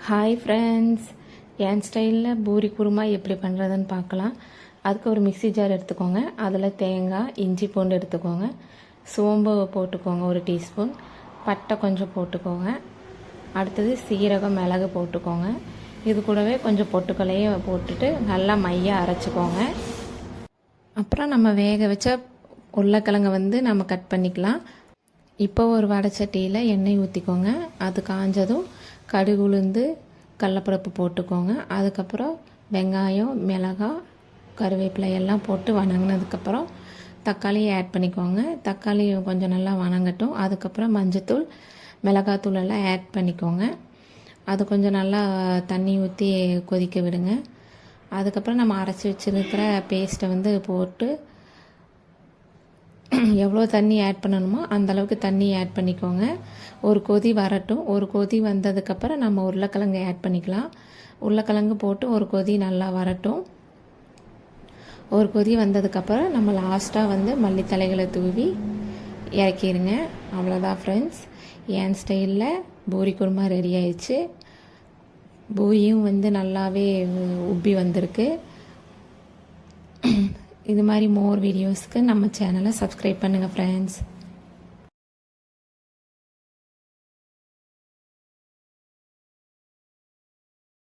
Hi friends, என் ஸ்டைலில் பூரி குருமா எப்படி பண்ணுறதுன்னு பார்க்கலாம். அதுக்கு ஒரு மிக்ஸி ஜார் எடுத்துக்கோங்க. அதில் தேங்காய், இஞ்சி, பூண்டு எடுத்துக்கோங்க. சோம்பு போட்டுக்கோங்க 1 டீஸ்பூன். பட்டை கொஞ்சம் போட்டுக்கோங்க. அடுத்தது சீரகம், மிளகு போட்டுக்கோங்க. இது கூடவே கொஞ்சம் பொட்டுக்கல்லையும் போட்டுட்டு நல்லா மையாக அரைச்சிக்கோங்க. அப்புறம் நம்ம வேக வச்ச உருளைக்கிழங்கை நம்ம கட் பண்ணிக்கலாம். இப்போ ஒரு வடைச்சட்டியில் எண்ணெய் ஊற்றிக்கோங்க. அது காஞ்சதும் கடுகு, உளுந்து, கடலப்பருப்பு போட்டுக்கோங்க. அதுக்கப்புறம் வெங்காயம், மிளகாய், கருவேப்பிலை எல்லாம் போட்டு வணங்கினதுக்கப்புறம் தக்காளியை ஆட் பண்ணிக்கோங்க. தக்காளி கொஞ்சம் நல்லா வணங்கட்டும். அதுக்கப்புறம் மஞ்சத்தூள், மிளகாத்தூள் எல்லாம் ஆட் பண்ணிக்கோங்க. அது கொஞ்சம் நல்லா தண்ணி ஊற்றி கொதிக்க விடுங்க. அதுக்கப்புறம் நம்ம அரைச்சி வச்சுருக்கிற பேஸ்ட்டை போட்டு எவ்வளோ தண்ணி ஆட் பண்ணணுமோ அந்தளவுக்கு தண்ணி ஆட் பண்ணிக்கோங்க. ஒரு கொதி வரட்டும். ஒரு கொதி வந்ததுக்கப்புறம் நம்ம உருளைக்கிழங்கு ஆட் பண்ணிக்கலாம். உருளைக்கிழங்கு போட்டு ஒரு கொதி நல்லா வரட்டும். ஒரு கொதி வந்ததுக்கப்புறம் நம்ம லாஸ்ட்டாக மல்லித்தலைகளை தூவி இறக்கிடுங்க. அவ்வளோதான் ஃப்ரெண்ட்ஸ், என் ஸ்டைலில் பூரி குருமா ரெடி ஆயிடுச்சு. பூரியும் நல்லாவே உப்பி வந்திருக்கு. இது மாதிரி மோர் வீடியோஸ்க்கு நம்ம சேனலை சப்ஸ்கிரைப் பண்ணுங்கள் ஃப்ரெண்ட்ஸ்.